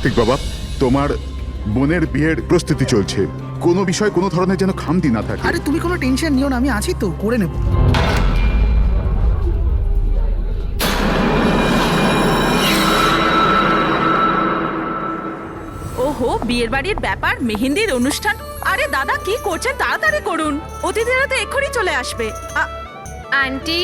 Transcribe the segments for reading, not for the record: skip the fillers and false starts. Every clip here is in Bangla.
কার্তিক বাবা, তোমার বোনের বিয়ের প্রস্তুতি চলছে, কোনো বিষয় কোনো ধরনের যেন খামতি না থাকে। আরে তুমি কোনো টেনশন নিও না, আমি আছি তো, করে নেব। ওহো, বিয়ের বাড়ির ব্যাপার, মেহেন্দির অনুষ্ঠান। আরে দাদা কি করছেন, তাড়াতাড়ি করুন, অতিথিরা তো এক্ষুনি চলে আসবে। আন্টি,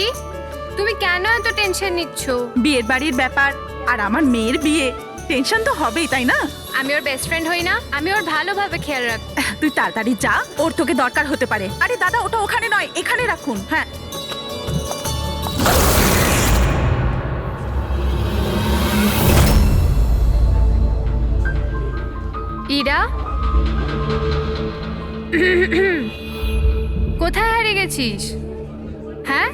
তুমি কেন এত টেনশন নিচ্ছ? বিয়ের বাড়ির ব্যাপার আর আমার মেয়ের বিয়ে, টেনশন তো হবেই, তাই না? আমি ওর বেস্ট ফ্রেন্ড হই না? আমি ওর ভালোভাবে খেয়াল রাখ। তুই তাড়াতাড়ি যা, ওর তোকে দরকার হতে পারে। আরে দাদা, ওটা ওখানে নয়, এখানে রাখুন। হ্যাঁ, ইরা, কোথায় হারিয়ে গেছিস? হ্যাঁ,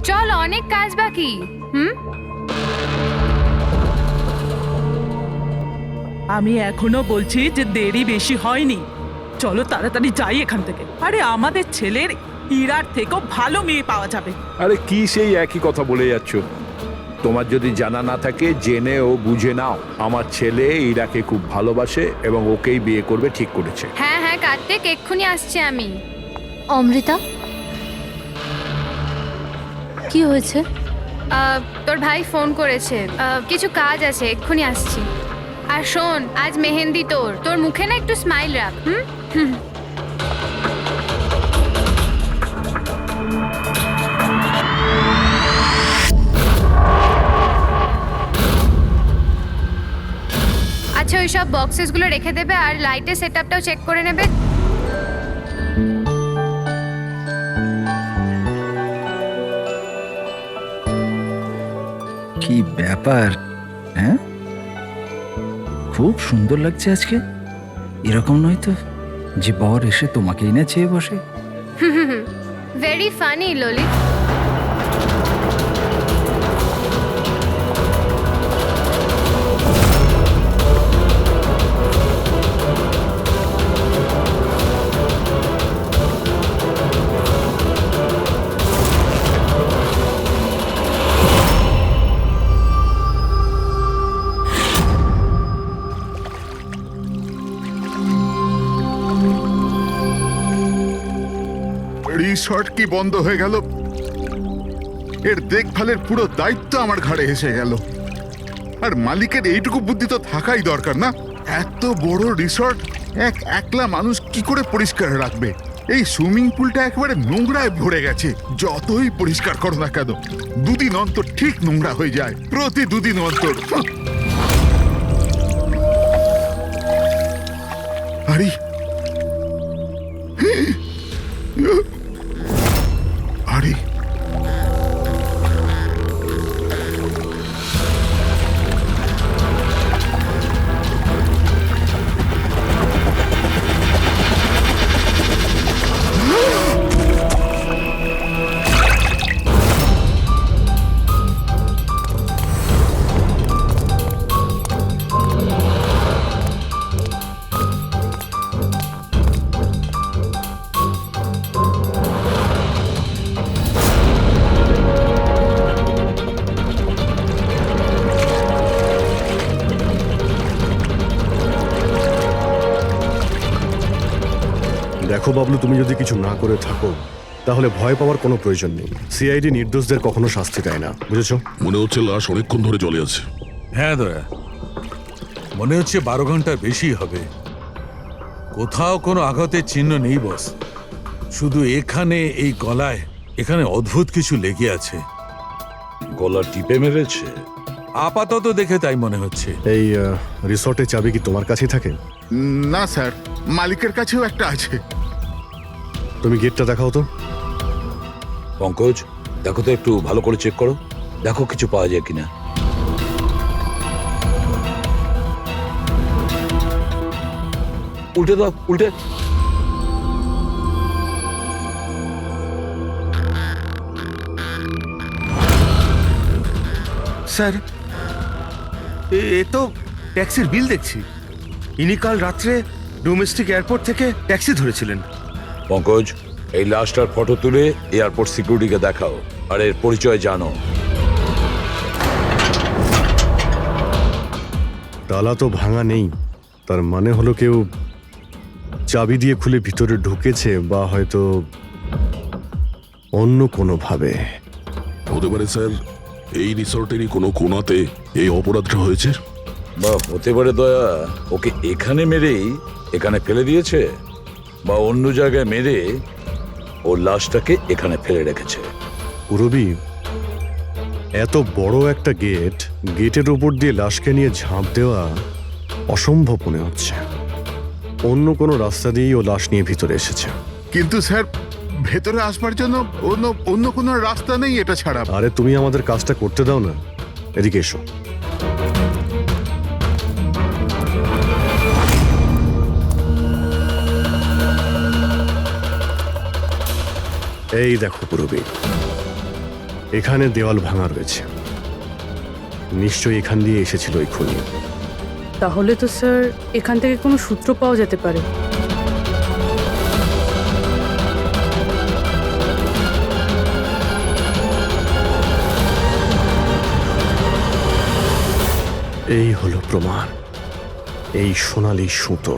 চল, অনেক কাজ বাকি। আমি এখনো বলছি যে দেরি বেশি হয়নি, চলো তাড়াতাড়ি যাই এখান থেকে। আরে আমাদের ছেলের ইরার থেকেও ভালো মেয়ে পাওয়া যাবে। আরে কি সেই একই কথা বলে যাচ্ছ? তোমার যদি জানা না থাকে জেনে ও বুঝে নাও, আমার ছেলে ইরাকে খুব ভালোবাসে এবং ওকেই বিয়ে করবে ঠিক করেছে। হ্যাঁ হ্যাঁ কার্তিক, এক্ষুনি আসছি আমি। অমৃতা, কি হয়েছে? তোর ভাই ফোন করেছে, কিছু কাজ আছে, এক্ষুনি আসছি। আর শোন, আজ মেহেন্দি তোর মুখে না একটু স্মাইল রাখ। আচ্ছা, ওই সব বক্সেসগুলো রেখে দেবে আর লাইটের সেটআপটাও চেক করে নেবে। কি ব্যাপার? হ্যাঁ, খুব সুন্দর লাগছে আজকে। এরকম নয় তো যে বর এসে তোমাকেই না চেয়ে বসে। Very funny Lalit. রিসর্ট কি বন্ধ হয়ে গেল? এর দেখভালের পুরো দায়িত্ব আমার ঘাড়ে এসে গেল। আর মালিকের এইটুকু বুদ্ধি তো থাকাই দরকার না? এত বড় রিসর্ট একলা মানুষ কি করে পরিষ্কার রাখবে? এই সুইমিং পুলটা একেবারে নোংরায় ভরে গেছে। যতই পরিষ্কার করো না কেন, দুদিন অন্তর ঠিক নোংরা হয়ে যায়, প্রতি দুদিন অন্তর। আরে আরে দেখো বাবলু, তুমি যদি কিছু না করে থাকো তাহলে ভয় পাওয়ার কোনো প্রয়োজন নেই। সিআইডি নির্দোষদের কখনো শাস্তি দেয় না, বুঝেছো? মনে হচ্ছে লাশ অনেকক্ষণ ধরে জলে আছে। হ্যাঁ দয়া, মনে হচ্ছে 12 ঘন্টার বেশি হবে। কোথাও কোনো আঘাতের চিহ্ন নেই বস, শুধু এখানে এই গলায় এখানে অদ্ভুত কিছু লেগে আছে। গলা টিপে মেরেছে? আপাতত দেখে তাই মনে হচ্ছে। এই রিসর্টের চাবি কি তোমার কাছেই থাকে? না স্যার, মালিকের কাছেও একটা আছে। তুমি গেটটা দেখাও তো। পঙ্কজ, দেখো তো, একটু ভালো করে চেক করো, দেখো কিছু পাওয়া যায় কিনা। উল্টে দাও, উল্টে। স্যার, এ তো ট্যাক্সির বিল দেখছি। ইনি কাল রাত্রে ডোমেস্টিক এয়ারপোর্ট থেকে ট্যাক্সি ধরেছিলেন। পঙ্কজ, এই লাশটার ফটো তুলে এয়ারপোর্ট সিকিউরিটিকে দেখাও আর এর পরিচয় জানো। তালা তো ভাঙা নেই, তার মানে হলো কেউ চাবি দিয়ে খুলে ভিতরে ঢুকেছে, বা হয়তো অন্য কোনোভাবে। হতে পারে স্যার এই রিসর্টেরই কোনো কোণাতে এই অপরাধটা হয়েছে। বা হতে পারে দয়া ওকে এখানে মেরেই এখানে ফেলে দিয়েছে, বা অন্য জায়গায় মেরে ওর লাশটাকে এখানে ফেলে রেখেছে। পুরবী, এত বড় একটা গেটের উপর দিয়ে লাশকে নিয়ে ঝাঁপ দেওয়া অসম্ভব মনে হচ্ছে। অন্য কোনো রাস্তা দিয়েই ও লাশ নিয়ে ভিতরে এসেছে। কিন্তু স্যার ভেতরে আসবার জন্য অন্য কোনো রাস্তা নেই এটা ছাড়া। আরে তুমি আমাদের কাজটা করতে দাও না, এদিকে এসো। এই দেখো পুরবী, এখানে দেওয়াল ভাঙা রয়েছে, নিশ্চয়ই এখান দিয়ে এসেছিল এই খুনি। তাহলে তো স্যার এখান থেকে কোনো সূত্র পাওয়া যেতে পারে। এই হলো প্রমাণ, এই সোনালী সুতো।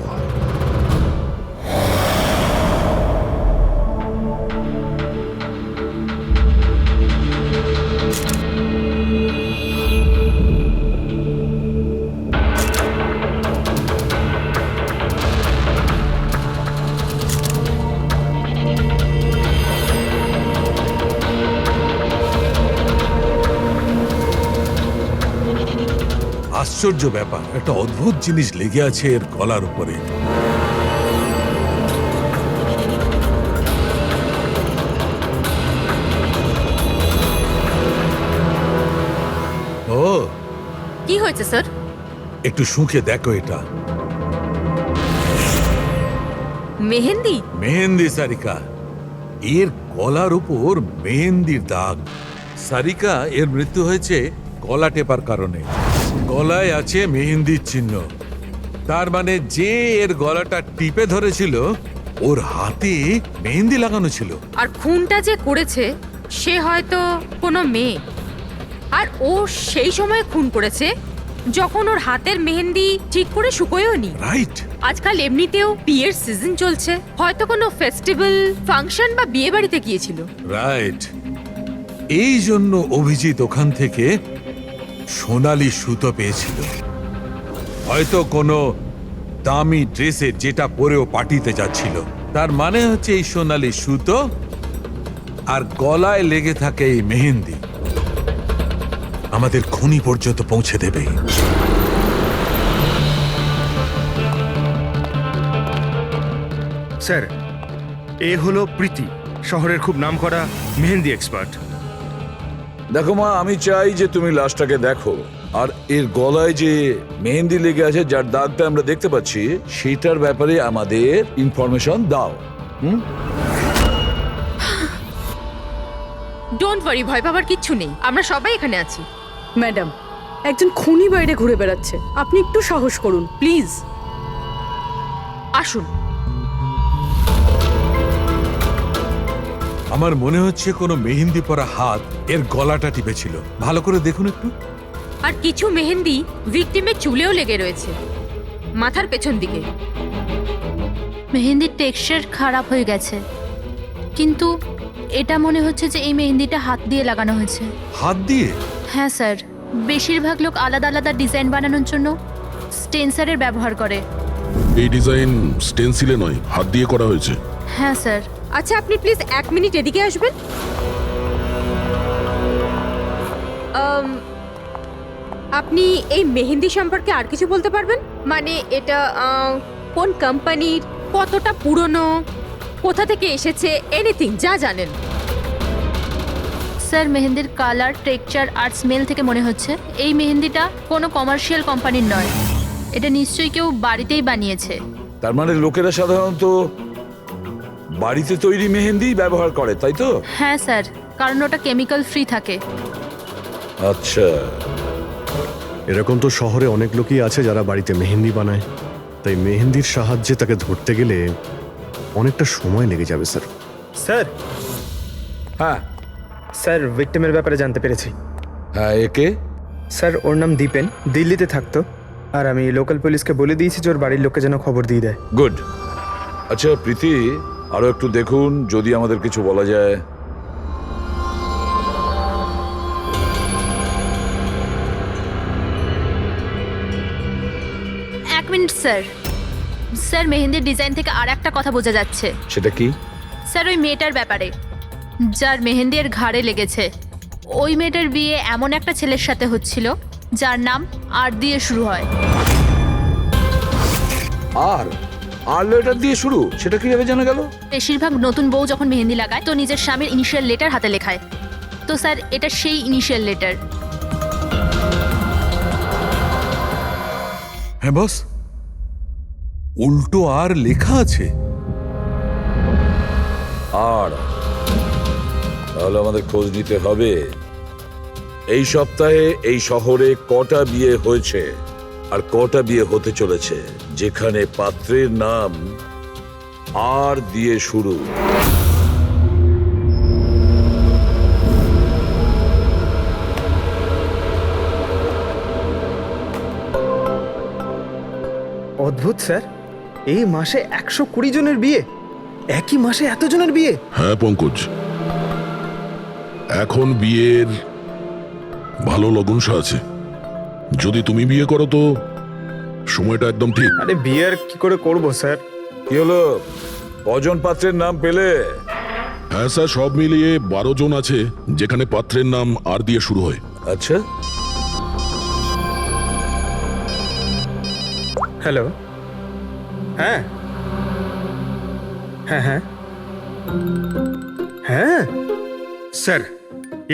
আশ্চর্য ব্যাপার, একটা অদ্ভুত জিনিস লেগে আছে এর গলার উপরে। ও, কি হয়েছে স্যার? একটু শুঁকে দেখো এটা। মেহেন্দি? মেহেন্দি সারিকা, এর গলার উপর মেহেন্দির দাগ। সারিকা, এর মৃত্যু হয়েছে গলা টেপার কারণে। গলায় আছে মেহেন্দির চিহ্ন, তার মানে যে এর গলাটা টিপে ধরেছিল ওর হাতে মেহেন্দি লাগানো ছিল। আর খুনটা যে করেছে সে হয়তো কোনো মেয়ে, আর ও সেই সময় খুন করেছে যখন ওর হাতের মেহেন্দি ঠিক করে শুকোয়ও নি। রাইট। আজকাল এমনিতেও বিয়ের সিজন চলছে, হয়তো কোনো ফেস্টিভ্যাল, ফাংশন বা বিয়ে বাড়িতে গিয়েছিল। রাইট, এই জন্য অভিজিৎ ওখান থেকে সোনালী সুতো পেয়েছিল। হয়তো কোনো দামি ড্রেসে যেটা পরেও পার্টিতে যাচ্ছিল। তার মানে হচ্ছে এই সোনালী সুতো আর গলায় লেগে থাকে এই মেহেন্দি আমাদের খুনি পর্যন্ত পৌঁছে দেবে। স্যার, এ হলো প্রীতি, শহরের খুব নামকরা মেহেন্দি এক্সপার্ট। দেখো মা, আমি চাই যে তুমি লাশটাকে দেখো, আর এর গলায় যে মেহেন্দি লেগে আছে, যার দাগটা আমরা দেখতে পাচ্ছি, সেটার ব্যাপারে আমাদের ইনফরমেশন দাও। ডোন্ট ওয়ারি, ভয় পাবার কিচ্ছু নেই, আমরা সবাই এখানে আছি। ম্যাডাম, একজন খুনি বাইরে ঘুরে বেড়াচ্ছে, আপনি একটু সাহস করুন প্লিজ। আসুন। আমার মনে হচ্ছে কোনো মেহেন্দি পরা হাত এর গলাটা টিপেছিল। ভালো করে দেখুন একটু। আর কিছু মেহেন্দি ভিকটিমের চুলেও লেগে রয়েছে, মাথার পেছন দিকে। মেহেন্দির টেক্সচার খারাপ হয়ে গেছে, কিন্তু এটা মনে হচ্ছে যে এই মেহেন্দিটা হাত দিয়ে লাগানো হয়েছে। হাত দিয়ে? হ্যাঁ স্যার, বেশিরভাগ লোক আলাদা আলাদা ডিজাইন বানানোর জন্য স্টেন্সারের ব্যবহার করে। এই ডিজাইন স্টেনসিলে নয়, হাত দিয়ে করা হয়েছে। হ্যাঁ স্যার। আচ্ছা, আপনি প্লিজ 1 মিনিট এদিকে আসবেন। আপনি এই মেহেন্দি সম্পর্কে আর কিছু বলতে পারবেন? মানে এটা কোন কোম্পানির, কতটা পুরনো, কোথা থেকে এসেছে, এনিথিং যা জানেন। স্যার, মেহেন্দির কালার, টেক্সচার আর স্মেল থেকে মনে হচ্ছে এই মেহেন্দিটা কোনো কমার্শিয়াল কোম্পানির নয়। এটা নিশ্চয়ই কেউ বাড়িতেই বানিয়েছে। তার মানে লোকেরা সাধারণত বাড়িতে তৈরি মেহেন্দি ব্যবহার করে, তাই তো? হ্যাঁ স্যার, কারণ ওটা কেমিক্যাল ফ্রি থাকে। আচ্ছা, এরকম তো শহরে অনেক লোকই আছে যারা বাড়িতে মেহেন্দি বানায়, তাই মেহেন্দির সাহায্যে তাকে ধরতে গেলে অনেকটা সময় লেগে যাবে স্যার। স্যার, হ্যাঁ স্যার ভিক্টিমের ব্যাপারে জানতে পেরেছি। হ্যাঁ, একে? স্যার, ওর নাম দীপেন, দিল্লিতে থাকতো, আর আমি লোকাল পুলিশকে বলে দিয়েছি যে ওর বাড়ির লোককে যেন খবর দিয়ে দেয়। গুড। আচ্ছা প্রীতি, আরো একটু দেখুন যদি আমাদের কিছু বলা যায়। এক মিনিট স্যার। স্যার মেহেন্দির ডিজাইন থেকে আর একটা কথা বোঝা যাচ্ছে। সেটা কি? স্যার ওই মেয়েটার ব্যাপারে, যার মেহেন্দি এর ঘাড়ে লেগেছে, ওই মেয়েটার বিয়ে এমন একটা ছেলের সাথে হচ্ছিল যার নাম আর দিয়ে শুরু হয়। আর লেটার দিয়ে শুরু? সেটা কিভাবে জানা গেল? বেশিরভাগ নতুন বউ যখন মেহেন্দি লাগায় তো নিজের স্বামীর ইনিশিয়াল লেটার হাতে লেখায়। তো স্যার এটা সেই ইনিশিয়াল লেটার। হ্যাঁ বস, উল্টো আর লেখা আছে। আর তাহলে আমাদের খোঁজ নিতে হবে এই সপ্তাহে এই শহরে কটা বিয়ে হয়েছে আর কটা বিয়ে হতে চলেছে যেখানে পাত্রের নাম আর দিয়ে শুরু। অদ্ভুত স্যার, এই মাসে 120 জনের বিয়ে, একই মাসে এতজনের বিয়ে। হ্যাঁ পঙ্কজ, এখন বিয়ের ভালো লগ্নসা আছে। যদি তুমি বিয়ে করো তো সময়টা একদম ঠিক। আরে বিয়ে আর কি করে করব স্যার? কি হলো, কজন পাত্রের নাম পেলে? হ্যাঁ স্যার, সব মিলিয়ে 12 জন আছে যেখানে পাত্রের নাম আর দিয়ে শুরু হয়। আচ্ছা, হ্যালো, হ্যাঁ হ্যাঁ হ্যাঁ হ্যাঁ স্যার,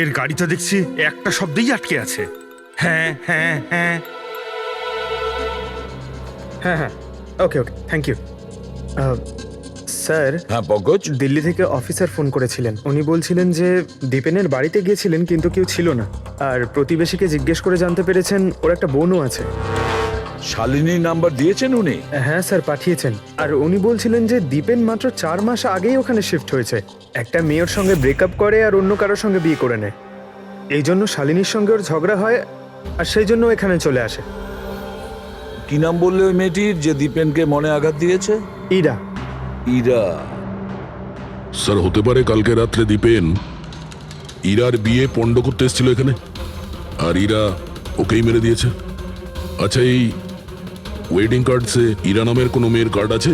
এর গাড়ি তো দেখছি একটা শব্দেই আটকে আছে। হ্যাঁ হ্যাঁ হ্যাঁ হ্যাঁ হ্যাঁ ওকে ওকে, থ্যাংক ইউ। স্যার, হ্যাঁ পঙ্কজ। দিল্লি থেকে অফিসার ফোন করেছিলেন। উনি বলছিলেন যে দীপেনের বাড়িতে গিয়েছিলেন কিন্তু কেউ ছিল না, আর প্রতিবেশীকে জিজ্ঞেস করে জানতে পেরেছেন ওর একটা বোনও আছে। শালিনীর নাম্বার দিয়েছেন উনি? হ্যাঁ স্যার, পাঠিয়েছেন। আর উনি বলছিলেন যে দীপেন মাত্র 4 মাস আগেই ওখানে শিফট হয়েছে। একটা মেয়ের সঙ্গে ব্রেকআপ করে আর অন্য কারোর সঙ্গে বিয়ে করে নেয়। এই জন্য শালিনীর সঙ্গে ওর ঝগড়া হয় আর সেই জন্য এখানে চলে আসে। কি নাম বললে ওই মেয়েটির যে দীপেনকে মনে আঘাত দিয়েছে? ইরা। ইরা? স্যার হতে পারে কালকে রাত্রে দীপেন ইরার বিয়ে পণ্ড করতে এসেছিল এখানে, আর ইরা ওকেই মেরে দিয়েছে। আচ্ছা, এই ওয়েডিং কার্ডসে ইরা নামের কোনো মেয়ের কার্ড আছে?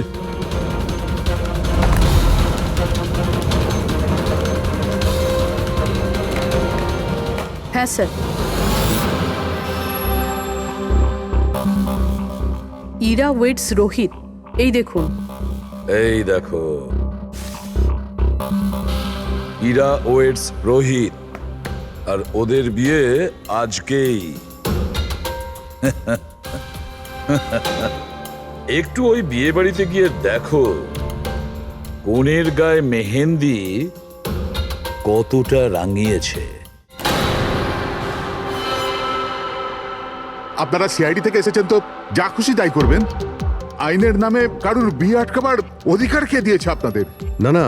হ্যাঁ স্যার। ইরা ওয়েডস রোহিত, এই দেখুন। এই দেখো, ইরা ওয়েডস রোহিত, আর ওদের বিয়ে আজকেই। একটু ওই বিয়ে বাড়িতে গিয়ে দেখো কনের গায়ে মেহেন্দি কতটা রাঙিয়েছে। আপনারা সিআইডি থেকে এসেছেন তো যা খুশি তাই করবেন। আইনের নামে কারুর বিয়ে আটকাবার অধিকার কে দিয়েছে আপনাদের? না না,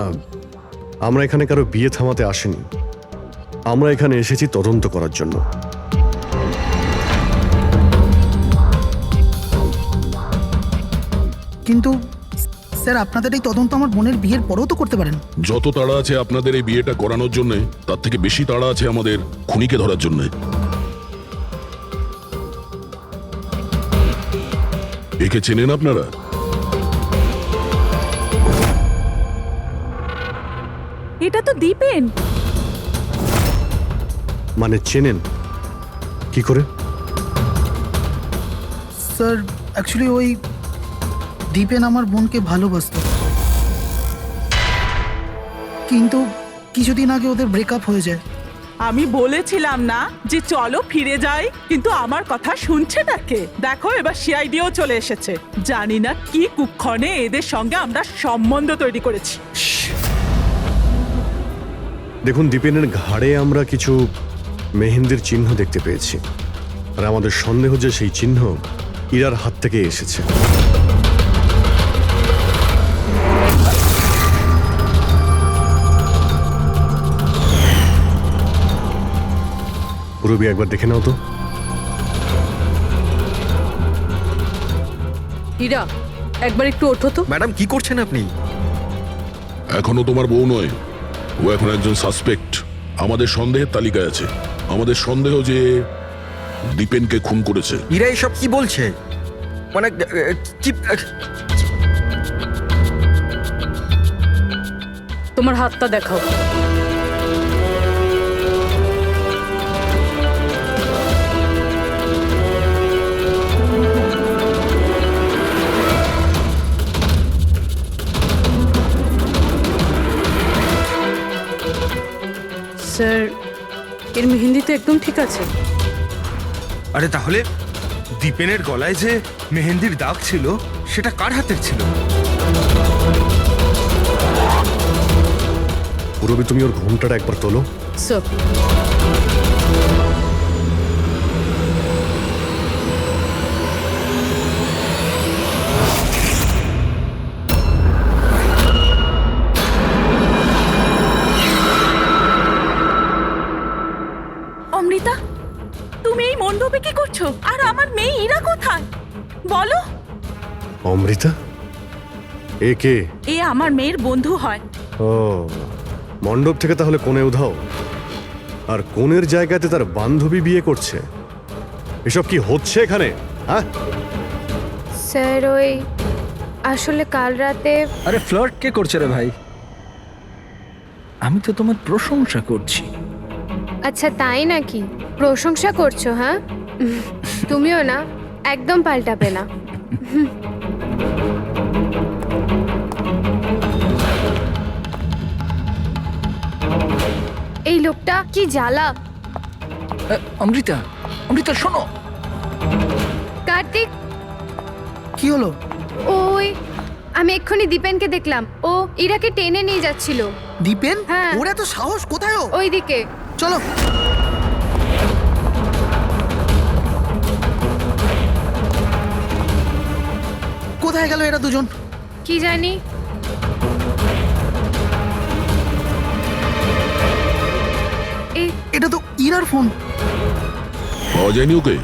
আমরা এখানে কারো বিয়ে থামাতে আসিনি। আমরা এখানে এসেছি তদন্ত করার জন্য। কিন্তু স্যার, আপনাদের এই তদন্ত আমার বোনের বিয়ের পরেও তো করতে পারেন। যত তাড়া আছে আপনাদের এই বিয়েটা করানোর জন্য, তার থেকে বেশি তাড়া আছে আমাদের খুনিকে ধরার জন্য। একে চেনেন আপনারা? এটা তো দীপেন। মানে চেনেন কি করে? স্যার অ্যাকচুয়ালি ওই দীপেন আমার বোনকে ভালোবাসতো, কিন্তু কিছুদিন আগে ওদের ব্রেকআপ হয়ে যায়। আমি বলেছিলাম না যে চলো ফিরে যাই, কিন্তু আমার কথা শুনছে না কে? দেখো এবার সিআইডিও চলে এসেছে। জানি না কি কুক্ষণে এদের সঙ্গে আমরা সম্বন্ধ তৈরি করেছি। দেখুন, দীপেনের ঘাড়ে আমরা কিছু মেহেন্দির চিহ্ন দেখতে পেয়েছি, আর আমাদের সন্দেহ যে সেই চিহ্ন ইরার হাত থেকে এসেছে। পুরবি একবার দেখে নাও তো। হীরা একবার একটু ওঠো তো। ম্যাডাম কি করছেন আপনি? এখনো তোমার বউ নয়, ও এখন একজন সাসপেক্ট। আমাদের সন্দেহের তালিকায় আছে। আমাদের সন্দেহ যে দীপেনকে খুন করেছে। ইরা এসব কি বলছে? মানে কি? তোমার হাতটা দেখাও। স্যার, এর মেহেন্দি তো একদম ঠিক আছে। আরে তাহলে দীপেনের গলায় যে মেহেন্দির দাগ ছিল সেটা কার হাতের ছিল? পুরবি, তুমি ওর ঘুমটাটা একবার তোলো। স্যার, অমৃতা, তুমি এই মণ্ডপে কি করছো? আর আমার মেয়ে ইরা কোথায় বলো? অমৃতা? এ কে? এ আমার মেয়ের বন্ধু হয়। ও, মণ্ডপ থেকে তাহলে কোণে উধাও, আর কোণের জায়গাতে তার বান্ধবী বিয়ে করছে। এসব কি হচ্ছে এখানে? হ্যাঁ, স্যার ওই আসলে কাল রাতে আরে ফ্লার্ট কে করছে রে ভাই? আমি তো তোমার প্রশংসা করছি। আচ্ছা তাই নাকি? প্রশংসা করছো? হ্যাঁ, তুমিও না, একদম পাল্টাবে না। এই লোকটা কি জ্বালা। অমৃতা, অমৃতা শোনো। কার্তিক, কি হলো? ওই আমি এক্ষুনি দীপেনকে দেখলাম, ও ইরাকে টেনে নিয়ে যাচ্ছিল। দীপেন? হ্যাঁ। ওর এত সাহস কোথায়? ও ওইদিকে চলো। কোথায় গেল এরা দুজন? কি জানি। এটা তো ইরার ফোন। পাওয়া যায়নি ওকে?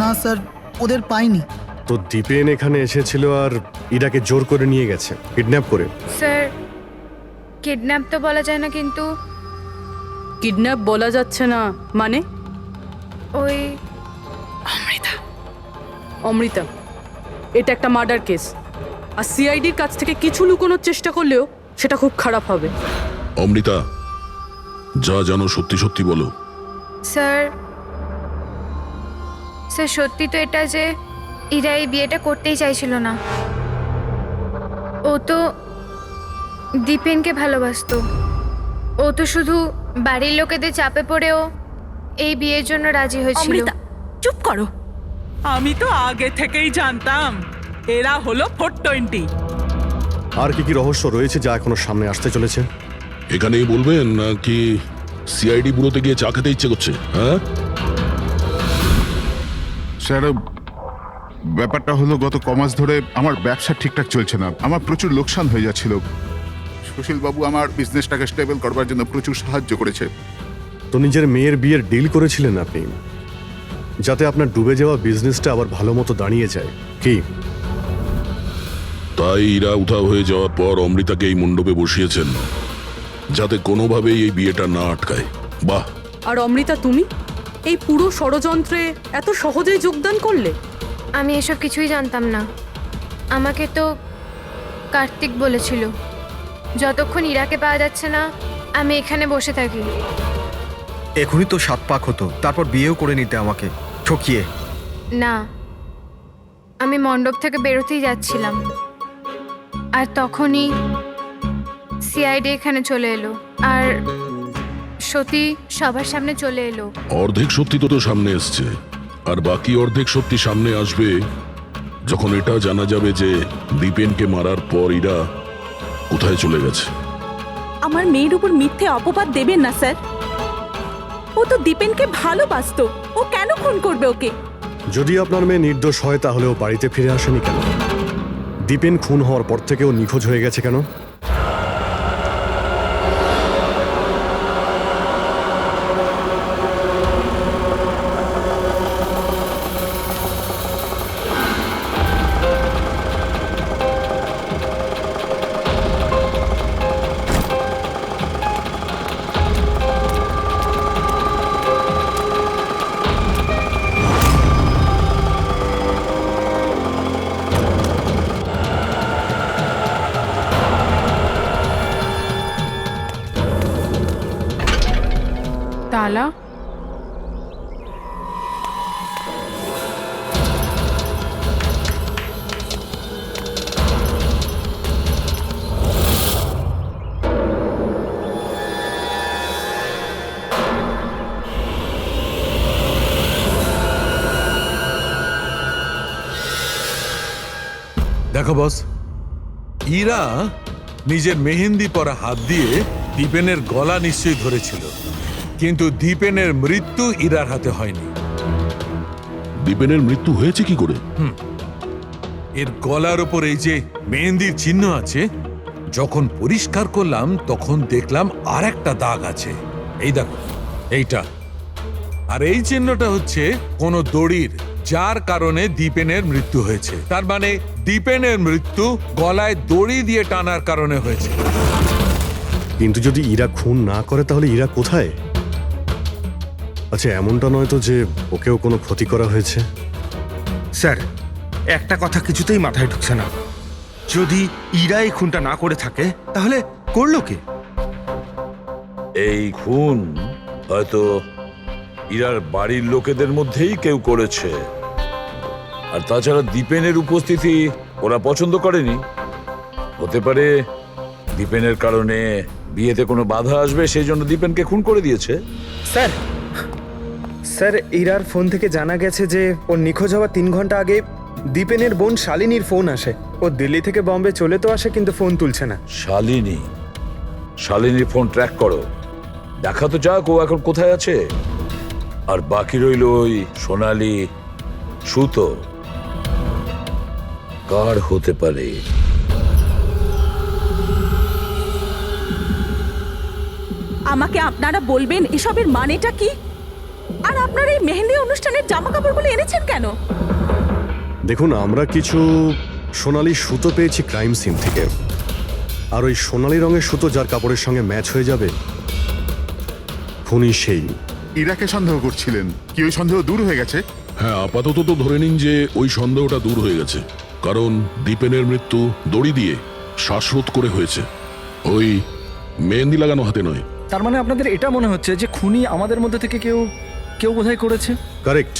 না স্যার, ওদের পাইনি। তো দীপেন এখানে এসেছিল আর ইরাকে জোর করে নিয়ে গেছে, কিডন্যাপ করে। স্যার, কিডন্যাপ তো বলা যায় না, কিন্তু কিডন্যাপ বলা যাচ্ছে না মানে? ওই অমৃতা, এটা একটা মার্ডার কেস, আর সিআইডির কাছ থেকে কিছু লুকোনোর চেষ্টা করলেও সেটা খুব খারাপ হবে। অমৃতা, যা জানো সত্যি সত্যি বলো। স্যার, স্যার সত্যি তো এটা যে ইরা এই বিয়েটা করতেই চাইছিল না। ও তো দীপেনকে ভালোবাসতো। ও তো শুধু বাড়ির লোকেদের চাপে পড়েও এই বিয়ের জন্য রাজি হয়েছিল। অমৃতা, চুপ করো। আমি তো আগে থেকেই জানতাম এরা হলো 420। আর কি কি রহস্য রয়েছে যা এখনো সামনে আসতে চলেছে? এখানেই বলবেন নাকি সিআইডি ব্যুরোতে গিয়ে চা খেতে ইচ্ছে করছে? হ্যাঁ স্যার, ব্যাপারটা হলো গত কমাস ধরে আমার ব্যবসা ঠিকঠাক চলছে না। আমার প্রচুর লোকসান হয়ে যাচ্ছিল। সুশীল বাবু আমার বিজনেসটাকে স্টেবল করবার জন্য প্রচুর সাহায্য করেছে। তো নিজের মেয়ের বিয়ের ডিল করেছিলেন আপনি, যাতে আপনার ডুবে যাওয়া বিজনেসটা আবার ভালো মতো দাঁড়িয়ে যায়, কি? তাই ইরা উধাও হয়ে যাওয়ার পর অমৃতাকে এই মণ্ডপে বসিয়েছেন, যাতে কোনোভাবেই এই বিয়েটা না আটকায়। বাহ! আর অমৃতা, তুমি এই পুরো ষড়যন্ত্রে এত সহজেই যোগদান করলে? আমি এসব কিছুই জানতাম না। আমাকে তো কার্তিক বলেছিল যতক্ষণ ইরাকে পাওয়া যাচ্ছে না আমি এখানে বসে থাকি। এখনই তো 7 পাক হতো, তারপর বিয়েও করে নিতে আমাকে ঠকিয়ে। না, আমি মণ্ডপ থেকে বেরোতেই যাচ্ছিলাম, আর তখনই সিআইডি এখানে চলে এলো, আর সত্যি সবার সামনে চলে এলো। অর্ধেক সত্যি তো সামনে এসছে, আর বাকি অর্ধেক সত্যি সামনে আসবে যখন এটা জানা যাবে যে দীপেনকে মারার পর ইরা কোথায় চলে গেছে। আমার মেয়ের উপর মিথ্যে অপবাদ দেবেন না স্যার। ও তো দীপেনকে ভালোবাসতো, ও কেন খুন করবে ওকে? যদি আপনার মেয়ে নির্দোষ হয় তাহলে ও বাড়িতে ফিরে আসেনি কেন? দীপেন খুন হওয়ার পর থেকে ও নিখোঁজ হয়ে গেছে কেন? তালা? দেখো বস, ইরা নিজের মেহেন্দি পরা হাত দিয়ে দীপেনের গলা নিশ্চয়ই ধরেছিল, কিন্তু দীপেনের মৃত্যু ইরার হাতে হয়নি। দীপেনের মৃত্যু হয়েছে কি করে? এর গলার ওপর এই যে মেহেন্দির চিহ্ন আছে, যখন পরিষ্কার করলাম তখন দেখলাম আর একটা দাগ আছে। এই দেখো, এইটা। আর এই চিহ্নটা হচ্ছে কোন দড়ির, যার কারণে দীপেনের মৃত্যু হয়েছে। তার মানে দীপেনের মৃত্যু গলায় দড়ি দিয়ে টানার কারণে হয়েছে। কিন্তু যদি ইরা খুন না করে তাহলে ইরা কোথায়? আচ্ছা, এমনটা নয় তো যে ওকেও কোনো ক্ষতি করা হয়েছে? স্যার, একটা কথা কিছুতেই মাথায় ঢুকছে না। যদি ইরা এই খুনটা না করে থাকে তাহলে করলো কে? এই খুন হয়তো ইরার বাড়ির লোকেদের মধ্যেই কেউ করেছে। আর তাছাড়া দীপেনের উপস্থিতি ওরা পছন্দ করেনি। হতে পারে দীপেনের কারণে বিয়েতে কোনো বাধা আসবে, সেই জন্য দীপেনকে খুন করে দিয়েছে। স্যার, স্যার, ইরার ফোন থেকে জানা গেছে যে ওর নিখোঁজ হওয়ার 3 ঘন্টা আগে দীপেনের বোন শালিনীর ফোন আসে। ও দিল্লি থেকে বম্বে চলে তো আসে, কিন্তু ফোন তুলছে না। শালিনীর ফোন ট্র্যাক করো, দেখা তো যাক ও এখন কোথায় আছে। আর বাকি রইল ওই সোনালি সুতো, কার হতে পারে? আমাকে আপনারা বলবেন এসবের মানেটা কি? আর আপনারা এই মেহেন্দি অনুষ্ঠানের জামা কাপড়গুলো এনেছেন কেন? দেখুন, আমরা কিছু সোনালি সুতো পেয়েছি ক্রাইম সিন থেকে। আর ওই সোনালি রঙের সুতো যার কাপড়ের সঙ্গে ম্যাচ হয়ে যাবে, খুনি সেই। ইরাকে সন্দেহ করছিলেন, কি ওই সন্দেহ দূর হয়ে গেছে? হ্যাঁ, আপাতত তো ধরে নিন যে ওই সন্দেহটা দূর হয়ে গেছে। কারণ দীপেনের মৃত্যু দড়ি দিয়ে শ্বাসরোধ করে হয়েছে, ওই মেহেন্দি লাগানো হাতে নয়। তার মানে আপনাদের এটা মনে হচ্ছে যে খুনি আমাদের মধ্যে থেকে কেউ বোধহয় করেছে? কারেক্ট।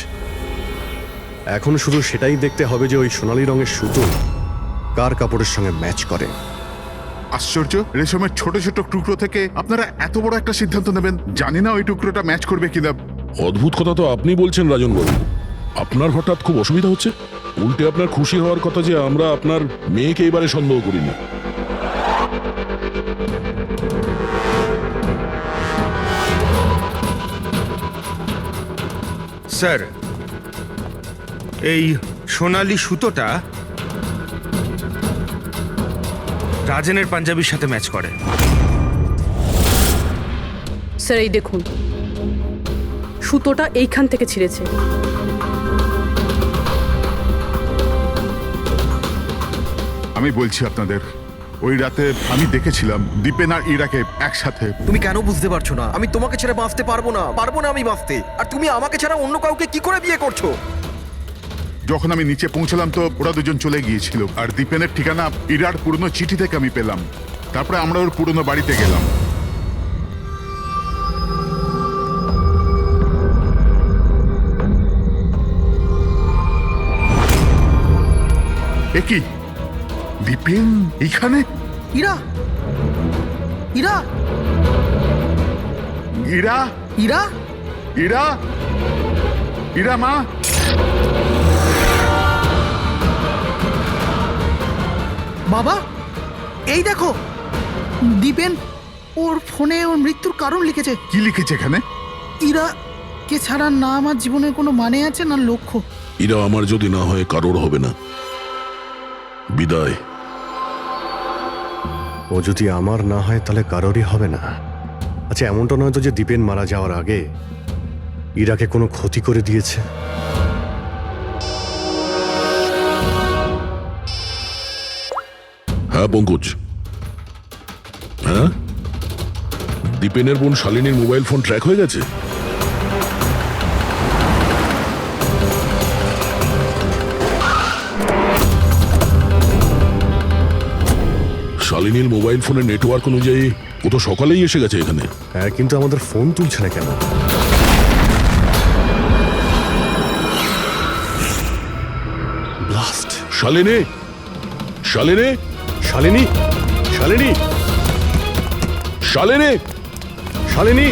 এখন শুধু সেটাই দেখতে হবে যে ওই সোনালি রঙের সুতো কার কাপড়ের সঙ্গে ম্যাচ করে। আশ্চর্য, রেশমের ছোট ছোট টুকরো থেকে আপনারা এত বড় একটা সিদ্ধান্ত নেবেন। জানি না ওই টুকরোটা ম্যাচ করবে কিনা। অদ্ভুত কথা তো আপনি বলছেন রাজন বাবু। আপনার হঠাৎ খুব অসুবিধা হচ্ছে? উল্টে আপনার খুশি হওয়ার কথা যে আমরা আপনার মেয়েকে এবারে সন্দেহ করিনি। স্যার, এই সোনালি সুতোটা রাজেনের পাঞ্জাবির সাথে ম্যাচ করে। স্যার, এই দেখুন, সুতোটা এইখান থেকে ছিঁড়েছে। আমি বলছি আপনাদের, ওই রাতে আমি দেখেছিলাম দীপেন আর ইরাকে একসাথে। তুমি কেন বুঝতে পারছো না? আমি তোমাকে ছেড়ে বাঁচতে পারবো না আমি বাঁচতে। আর তুমি আমাকে ছাড়া অন্য কাউকে কি করে বিয়ে করছো? যখন আমি নিচে পৌঁছলাম তো ওরা দুজন চলে গিয়েছিল। আর দীপেনের ঠিকানা ইরার পুরনো চিঠি থেকে আমি পেলাম। তারপরে আমরা ওর পুরনো বাড়িতে গেলাম। এ কি, দীপেন এইখানে? ইরা, ইরা, ইরা, ইরা, ইরা, ইরা মা। বাবা, এই দেখো, দীপেন ওর ফোনে ওর মৃত্যুর কারণ লিখেছে। কি লিখেছে এখানে? ইরা কে ছাড়া না আমার জীবনের কোনো মানে আছে না লক্ষ্য। এরা আমার যদি না হয় কারোর হবে না। বিদায়। ও যদি আমার না হয় তাহলে কারোরই হবে না। আচ্ছা, এমনটা নয় তো যে দীপেন মারা যাওয়ার আগে ইরাকে কোনো ক্ষতি করে দিয়েছে? হ্যাঁ পঙ্কজ, হ্যাঁ, দীপেনের বোন শালিনীর মোবাইল ফোন ট্র্যাক হয়ে গেছে। শালিনীর মোবাইল ফোনের নেটওয়ার্ক অনুযায়ী ও তো সকালেই এসে গেছে এখানে। হ্যাঁ, কিন্তু আমাদের ফোন তুলছে না কেন? ব্লাস্ট! শালিনী, শালিনী, শালিনী, শালিনী, শালিনী, শালিনী!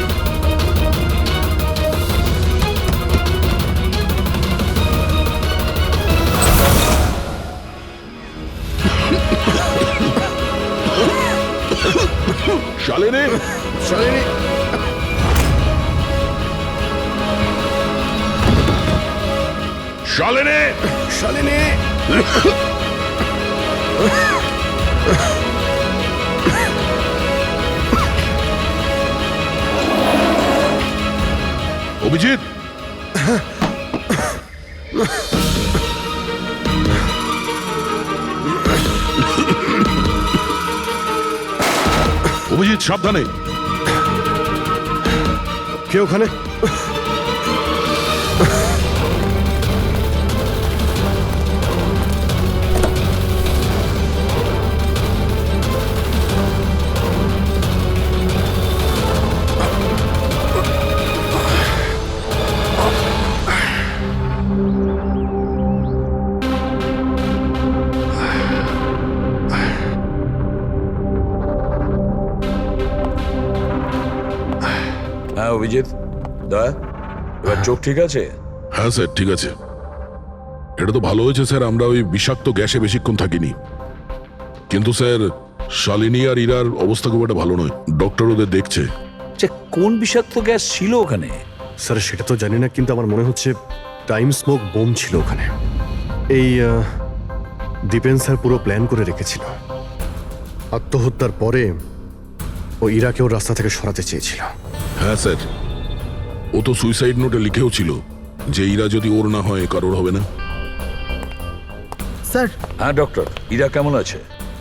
শালিনী, শালিনী! শালিনী, শালিনী! অভিজিৎ, অভিজিৎ সাবধানে। কে ওখানে? হ্যাঁ অভিজিৎ, দয়া, এবার চোখ ঠিক আছে? হ্যাঁ স্যার, ঠিক আছে। এটা তো ভালো হয়েছে স্যার, আমরা ওই বিষাক্ত গ্যাসে বেশিক্ষণ থাকিনি। কিন্তু স্যার, শালিনী আর ইরার অবস্থা খুব একটা ভালো নয়। ডক্টর ওদের দেখছে। কোন বিষাক্ত গ্যাস ছিল ওখানে? স্যার সেটা তো জানি না, কিন্তু আমার মনে হচ্ছে টাইম স্মোক বোম ছিল ওখানে। এই দীপেন স্যার পুরো প্ল্যান করে রেখেছিল। আত্মহত্যার পরে ও ইরাকেও রাস্তা থেকে সরাতে চেয়েছিল। হ্যাঁ স্যার, ও তো সুইসাইড নোটে লিখেও ছিল যে ইরা যদি ওর না হয় কারোর হবে না। স্যার, হ্যাঁ ডক্টর, ইরা কেমন আছে?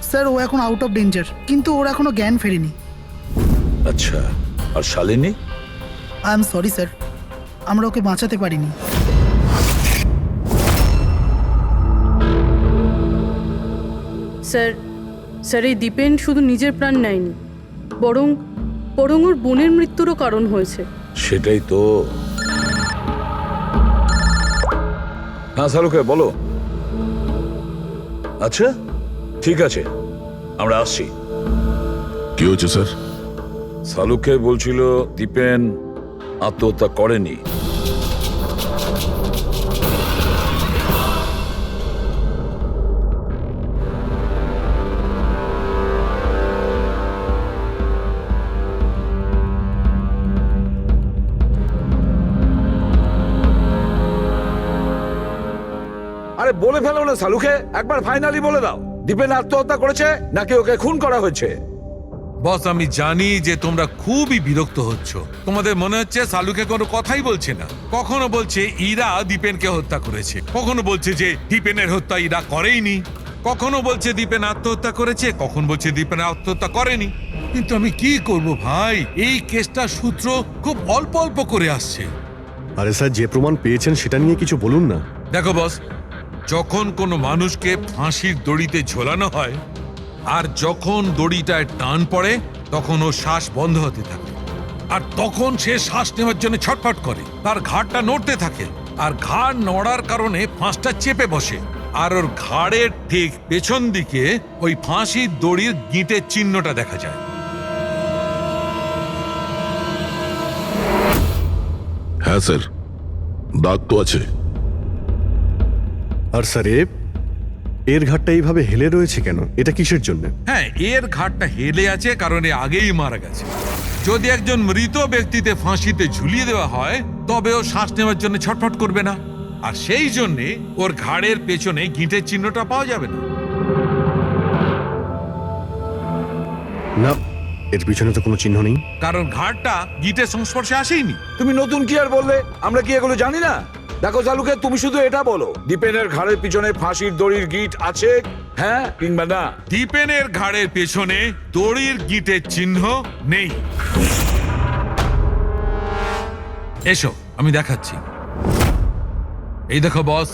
স্যার ও এখন আউট অফ ডেঞ্জার, কিন্তু ওর এখনো জ্ঞান ফেরেনি। আচ্ছা, আর Shalini? I am sorry sir, আমরা ওকে বাঁচাতে পারিনি। স্যার, স্যার এই দীপেন শুধু নিজের প্রাণ নেয়নি, বরং বরং ওর বোনের মৃত্যুরও কারণ হয়েছে। সেটাই তো। হ্যাঁ শালুকে বলো। আচ্ছা ঠিক আছে, আমরা আসছি। কি হয়েছে স্যার? শালুকে বলছিল দীপেন আত্মহত্যা করেনি। আরে বলে ফেলো না শালুকে, একবার ফাইনালি বলে দাও, দীপেন আত্মহত্যা করেছে নাকি ওকে খুন করা হয়েছে? বস, আমি জানি যে তোমরা খুবই বিরক্ত হচ্ছ। তোমাদের মনে হচ্ছে শালুকে কোনো কথাই বলছে না। কখনো বলছে ইরা দীপেনকে হত্যা করেছে, কখনো বলছে যে দীপেনের হত্যা ইরা করেইনি, কখনো বলছে দীপেন আত্মহত্যা করেছে, কখন বলছে দীপেন আত্মহত্যা করেনি। কিন্তু আমি কি করব ভাই, এই কেসটার সূত্র খুব অল্প অল্প করে আসছে। আরে স্যার, যে প্রমাণ পেয়েছেন সেটা নিয়ে কিছু বলুন না। দেখো বস, যখন কোনো মানুষকে ফাঁসির দড়িতে ঝোলানো হয় আর যখন দড়িটায় টান পড়ে তখন ও শ্বাস বন্ধ হতে থাকে, আর তখন সে শ্বাস নেওয়ার জন্য ছটফট করে, তার ঘাড়টা নড়তে থাকে, আর ঘাড় নড়ার কারণে ফাঁসটা চেপে বসে, আর ওর ঘাড়ের ঠিক পেছন দিকে ওই ফাঁসির দড়ির গিঁটের চিহ্নটা দেখা যায়। হ্যাঁ স্যার, দাগ তো আছে। আর স্যার এর ঘাটটা এইভাবে হেলে রয়েছে কেন? এটা কিসের জন্য? হ্যাঁ, এর ঘাটটা হেলে আছে কারণ এ আগেই মারা গেছে। যদি একজন মৃত ব্যক্তিতে ফাঁসিতে ঝুলিয়ে দেওয়া হয় তবে ও শ্বাস নেওয়ার জন্য ছটফট করবে না, আর সেই জন্যে ওর ঘাড়ের পেছনে গিঁটের চিহ্নটা পাওয়া যাবে না। না, এর পিছনে তো কোনো চিহ্ন নেই। কারণ ঘাড়টা গিঁটের সংস্পর্শে আসেইনি। তুমি নতুন কি আর বললে? আমরা কি এগুলো জানি না? দেখো শালুকে, তুমি শুধু এটা বলো, দীপেনের ঘাড়ের পিছনে ফাঁসির দড়ির গিঁট আছে, হ্যাঁ কিংবা না? দীপেনের ঘাড়ের পেছনে দড়ির গিঁটের চিহ্ন নেই। এসো আমি দেখাচ্ছি। এই দেখো বস,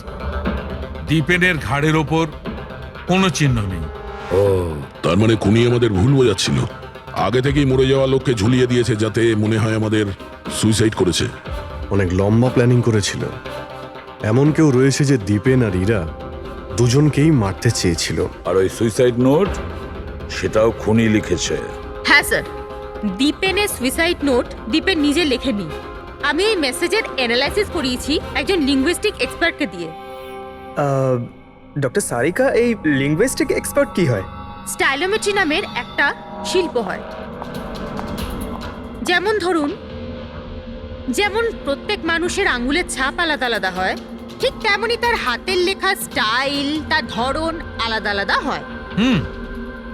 দীপেনের ঘাড়ের ওপর কোনো চিহ্ন নেই, ও, তার মানে খুনি আমাদের ভুল বোঝাচ্ছিল। আগে থেকেই মরে যাওয়া লোককে ঝুলিয়ে দিয়েছে যাতে মনে হয় আমাদের সুইসাইড করেছে। অনেক লম্বা প্ল্যানিং করেছিল। এমন কেউ রয়েছে যে দীপেন আর ইরা দুজনকেই মারতে চেয়েছিল। আর ওই সুইসাইড নোট সেটাও খুনি লিখেছে। হ্যাঁ স্যার, দীপেনের সুইসাইড নোট দীপেন নিজে লেখেনি। আমি এই মেসেজের অ্যানালাইসিস করিয়েছি একজন লিঙ্গুইস্টিক এক্সপার্টকে দিয়ে। ডক্টর সারিকা, এই লিঙ্গুইস্টিক এক্সপার্ট কি হয়? স্টাইলোমেট্রি নামের একটা শিল্প হয়। যেমন ধরুন, যেমন প্রত্যেক মানুষের আঙ্গুলের ছাপ আলাদা আলাদা হয়, ঠিক তেমনই তার হাতের লেখা স্টাইল, তার ধরন আলাদা আলাদা হয়।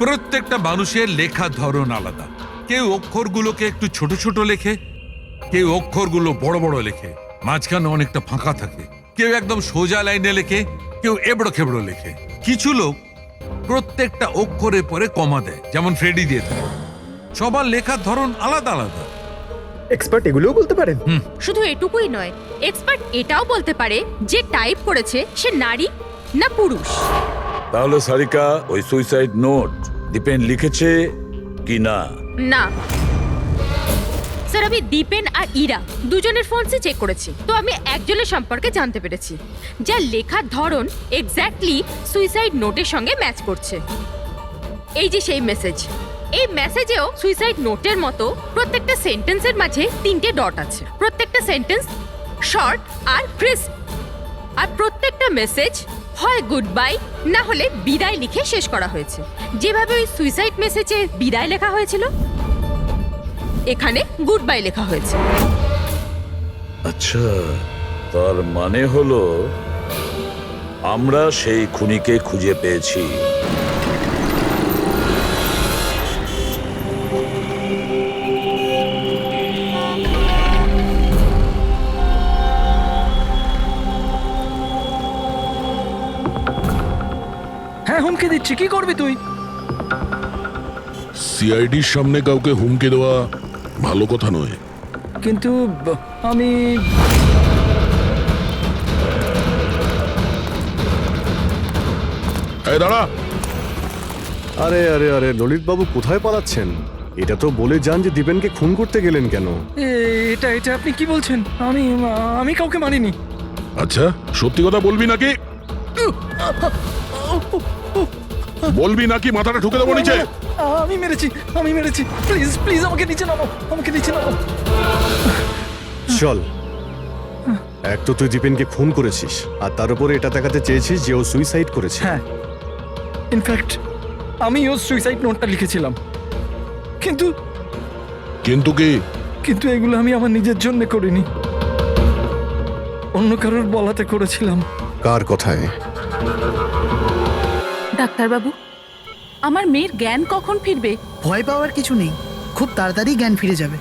প্রত্যেকটা মানুষের লেখার ধরন আলাদা। কেউ অক্ষরগুলোকে একটু ছোট ছোট লেখে, কেউ অক্ষরগুলো বড় বড় লেখে, মাঝখানে অনেকটা ফাঁকা থাকে। কেউ একদম সোজা লাইনে লেখে, কেউ এবড়ো খেবড়ো লেখে। কিছু লোক প্রত্যেকটা অক্ষরের পরে কমা দেয়, যেমন ফ্রেডি দিয়ে দেয়। সবার লেখার ধরন আলাদা আলাদা। এক্সপার্ট এগুলোও বলতে পারেন? শুধু এটুকুই নয়, এক্সপার্ট এটাও বলতে পারে যে টাইপ করেছে সে নারী না পুরুষ। তাহলে সারিকা, ওই সুইসাইড নোট দীপেন লিখেছে কি না? না স্যার, আমি দীপেন আর ইরা দুজনের ফোনসে চেক করেছি, তো আমি একজনের সম্পর্কে জানতে পেরেছি যার লেখার ধরন এক্স্যাক্টলি সুইসাইড নোটের সঙ্গে ম্যাচ করছে। এই যে সেই মেসেজ, এই মেসেজেও সুইসাইড নোটের মতো প্রত্যেকটা সেন্টেন্সের মাঝে 3টে ডট আছে। প্রত্যেকটা সেন্টেন্স শর্ট আর ক্রিস্প, আর প্রত্যেকটা মেসেজ হয় গুড বাই না হলে বিদায় লিখে শেষ করা হয়েছে। যেভাবে ওই সুইসাইড মেসেজে বিদায় লেখা হয়েছিল, এখানে গুড বাই লেখা হয়েছে। আচ্ছা, তার মানে হলো আমরা সেই খুনিকে খুঁজে পেয়েছি। হ্যাঁ, হুমকি দিচ্ছি, কি করবি তুই? সিআইডির সামনে কাউকে হুমকি দেওয়া ভালো কথা নয়। কিন্তু আমি এই দাঁড়া! আরে আরে আরে, ললিত বাবু কোথায় পালাচ্ছেন? এটা তো বলে যান যে দীপেনকে খুন করতে গেলেন কেন? এটা এটা আপনি কি বলছেন? আমি কাউকে মারিনি। আচ্ছা, সত্যি কথা বলবি নাকি? বলবি নাকি মাথাটা ঠুকে দেবো নিচে? আমি মেরেছি। প্লিজ প্লিজ আমাকে নিচে নামো, চল, এক তো তুই দীপেনকে খুন করেছিস, আর তার উপরে এটা দেখাতে চেয়েছিস যে ও সুইসাইড করেছে। হ্যাঁ, ইনফ্যাক্ট আমি ওর সুইসাইড নোটটা লিখেছিলাম, কিন্তু কি? কিন্তু এগুলো আমি আমার নিজের জন্য করিনি, অন্য কারোর বলাতে করেছিলাম। কার কথায়? ডাক্তারবাবু, আমার মেয়ের জ্ঞান কখন ফিরবে? ভয় পাওয়ার কিছু নেই, খুব তাড়াতাড়ি জ্ঞান ফিরে যাবে।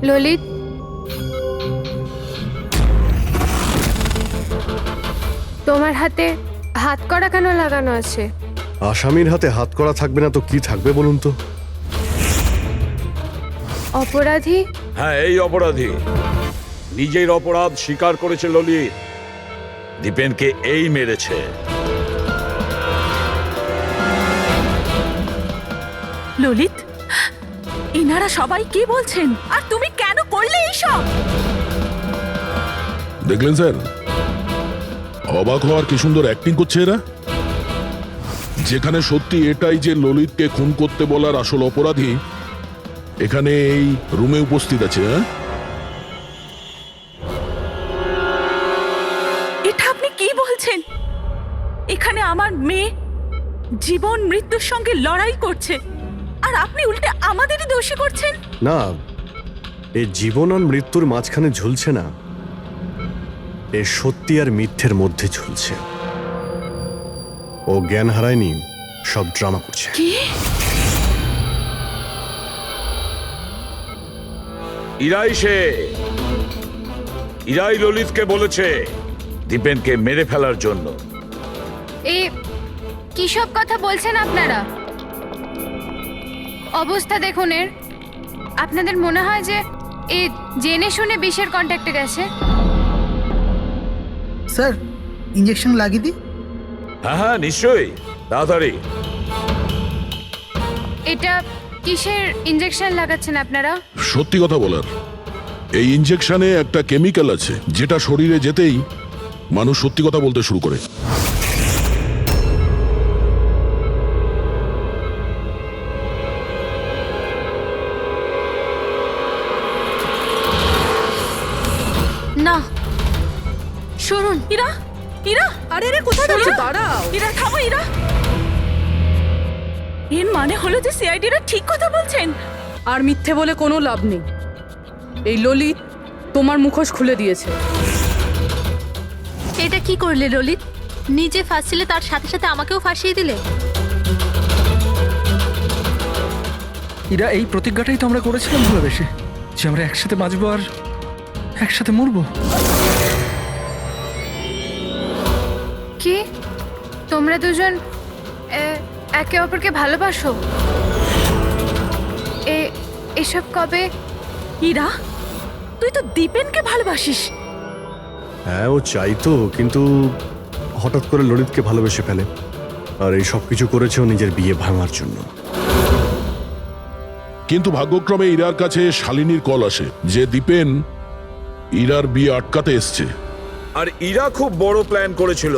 ললিত, তোমার হাতে হাত করা কেন লাগানো আছে? আসামির হাতে হাত করা থাকবে না তো কি থাকবে বলুন তো? অপরাধী? হ্যাঁ, এই অপরাধী নিজের অপরাধ স্বীকার করেছে ললিত। দীপেনকে এই মেরেছে। ললিত, এনারা সবাই কি বলছেন? আর তুমি কেন করলে এইসব? দেখলেন স্যার, অবাক হওয়ার কি সুন্দর অ্যাক্টিং করছে এরা। যেখানে সত্যি এটাই যে ললিতকে খুন করতে বলার আসল অপরাধী এখানে এই রুমে উপস্থিত আছে। এটা আপনি কি বলছেন? এখানে আমার মেয়ে জীবন মৃত্যুর সঙ্গে লড়াই করছে, আর আপনি উল্টে আমাদেরই দোষী করছেন। না, এই জীবন আর মৃত্যুর মাঝখানে ঝুলছে না, এ সত্যি আর মিথ্যের মধ্যে ঝুলছে। ও জ্ঞান হারায়নি, সব ড্রামা করছে। কি? ইরাই ললিতকে বলেছে দীপেনকে মেরে ফেলার জন্য। এই কি সব কথা বলছেন আপনারা? অবস্থা দেখুন এর। আপনাদের মনে হয় যে এ জেনে শুনে বিষের কন্ট্যাক্টে গেছে। স্যার ইঞ্জেকশন লাগিয়ে দিই? হ্যাঁ হ্যাঁ নিশ্চয়ই, তাড়াতাড়ি। এটা কিসের ইঞ্জেকশন লাগাচ্ছেন আপনারা? সত্যি কথা বলার, এই ইনজেকশনে একটা কেমিক্যাল আছে যেটা শরীরে যেতেই মানুষ সত্যি কথা বলতে শুরু করে। না শুনুন, ইরা, ইরা, আরে রে কোথায় যাচ্ছ? দাঁড়াও। ইরা থামো ইরা। এর মানে হলো যে সিআইডিরা ঠিক কথা বলছেন। আর মিথ্যে বলে কোনো লাভ নেই। এই ললিত তোমার মুখোশ খুলে দিয়েছে। এটা কি করলে ললিত? নিজে ফাঁসছিলে, তার সাথে সাথে আমাকেও ফাঁসিয়ে দিলে। এরা এই প্রতিজ্ঞাটাই তো আমরা করেছিলাম ভালোবেসে, যে আমরা একসাথে বাঁচবো আর একসাথে মরবো। কি তোমরা দুজন একে অপরকে ভালোবাসো? এসব কবে? ইরা, তুই তো দীপেনকে ভালোবাসিস। হ্যাঁ ও চাইতো, কিন্তু হঠাৎ করে ললিতকে ভালোবেসে ফেলে। আর এই সব কিছু করেছে ও নিজের বিয়ে ভাঙার জন্য। কিন্তু ভাগ্যক্রমে ইরার কাছে শালিনীর কল আসে যে দীপেন ইরার বিয়ে আটকাতে এসছে। আর ইরা খুব বড় প্ল্যান করেছিল।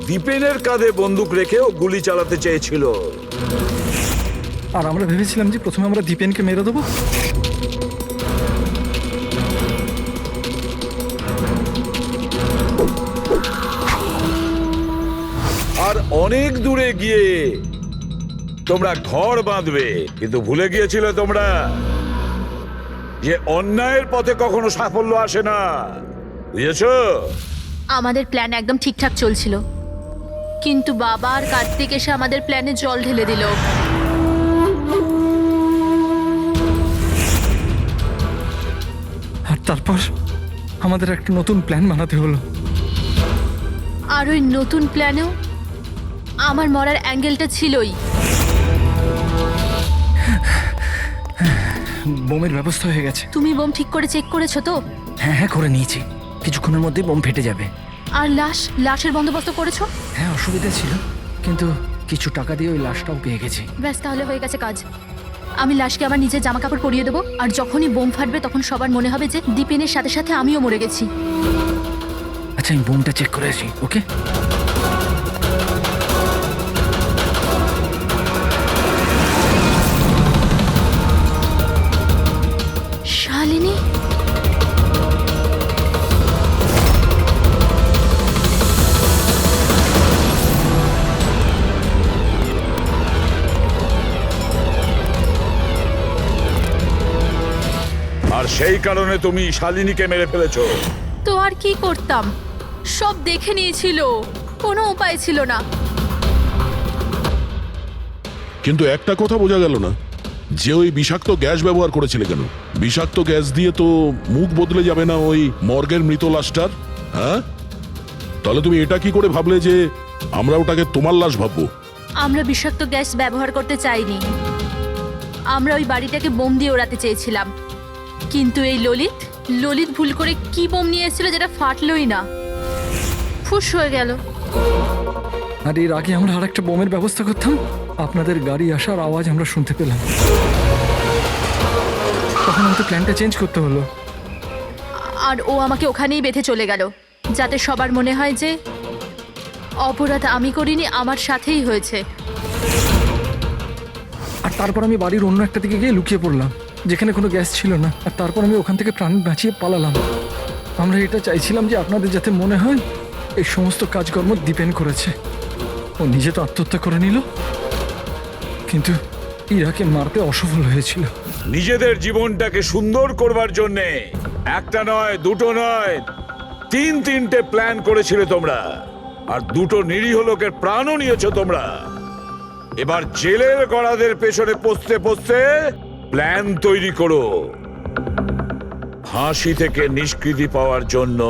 দীপেনের কাঁধে বন্দুক রেখেও গুলি চালাতে চেয়েছিল। আর আমরা ভেবেছিলাম যে প্রথমে আমরা দীপেনকে মেরে দেবো। আর অনেক দূরে গিয়ে তোমরা ঘর বাঁধবে, কিন্তু ভুলে গিয়েছিলে তোমরা যে অন্যায়ের পথে কখনো সাফল্য আসে না। বুঝেছো? আমাদের প্ল্যান একদম ঠিকঠাক চলছিল, কিন্তু বাবা আর কার্তিক এসে আমাদের প্ল্যানে জল ঢেলে দিল। আর তারপর আমাদের একটা নতুন প্ল্যান বানাতে হলো। আর ওই নতুন প্ল্যানেও আমার মরার অ্যাঙ্গেলটা ছিলই। বোমের ব্যবস্থা হয়ে গেছে। তুমি বোম ঠিক করে চেক করেছো তো? হ্যাঁ হ্যাঁ করে নিয়েছি, কিছুক্ষণের মধ্যে বোম ফেটে যাবে। আর লাশের বন্দোবস্ত করেছো? হ্যাঁ অসুবিধা ছিল, কিন্তু কিছু টাকা দিয়ে ওই লাশটাও পেয়ে গেছি। ব্যাস, তাহলে হয়ে গেছে কাজ। আমি লাশকে আমার নিজের জামা কাপড় পরিয়ে দেবো, আর যখনই বোম ফাটবে তখন সবার মনে হবে যে দীপেনের সাথে সাথে আমিও মরে গেছি। আচ্ছা আমি বোমটা চেক করে আসি, ওকে? শালিনী, আর সেই কারণে তুমি শালিনীকে মেরে ফেলেছো। তো আর কি করতাম? সব দেখে নিয়েছিল, কোনো উপায় ছিল না। কিন্তু একটা কথা বোঝা গেল না, যে ওই বিষাক্ত গ্যাস ব্যবহার করেছিলে কেন? বিষাক্ত গ্যাস দিয়ে তো মুখ বদলে যাবে না ওই মর্গের মৃত লাশটার? হ্যাঁ, তাহলে তুমি এটা কি করে ভাবলে যে আমরা ওটাকে তোমার লাশ ভাববো? আমরা বিষাক্ত গ্যাস ব্যবহার করতে চাইনি, আমরা ওই বাড়িটাকে বোম দিয়ে ওড়াতে চেয়েছিলাম। কিন্তু এই ললিত ভুল করে কি বোম নিয়ে এসেছিল যেটা ফাটলই না, ফুস হয়ে গেল। আর এর আগে আমরা আর একটা বোমের ব্যবস্থা করতাম, আপনাদের গাড়ি আসার আওয়াজ আমরা শুনতে পেলাম, তখন আমাদের প্ল্যানটা চেঞ্জ করতে হলো। আর ও আমাকে ওখানেই বেঁধে চলে গেল, যাতে সবার মনে হয় যে অপরাধ আমি করিনি, আমার সাথেই হয়েছে। আর তারপর আমি বাড়ির অন্য একটা দিকে গিয়ে লুকিয়ে পড়লাম, যেখানে কোনো গ্যাস ছিল না। আর তারপর আমি ওখান থেকে প্রাণ বাঁচিয়ে পালালাম। আমরা এটা চাইছিলাম যে আপনাদের যাতে মনে হয় এই সমস্ত কাজকর্ম দীপেন করেছে। ও নিজে তো আত্মহত্যা করে নিল, কিন্তু ইরাকে মারতে অসফল হয়েছিল। নিজেদের জীবনটাকে সুন্দর করবার জন্যে একটা নয়, দুটো নয়, তিনটে প্ল্যান করেছিলে তোমরা। আর দুটো নিরীহ লোকের প্রাণও নিয়েছো তোমরা। এবার জেলের গড়াদের পেছনে পৌঁছতে পৌঁছতে প্ল্যান তৈরি করো ফাঁসি থেকে নিষ্কৃতি পাওয়ার জন্য।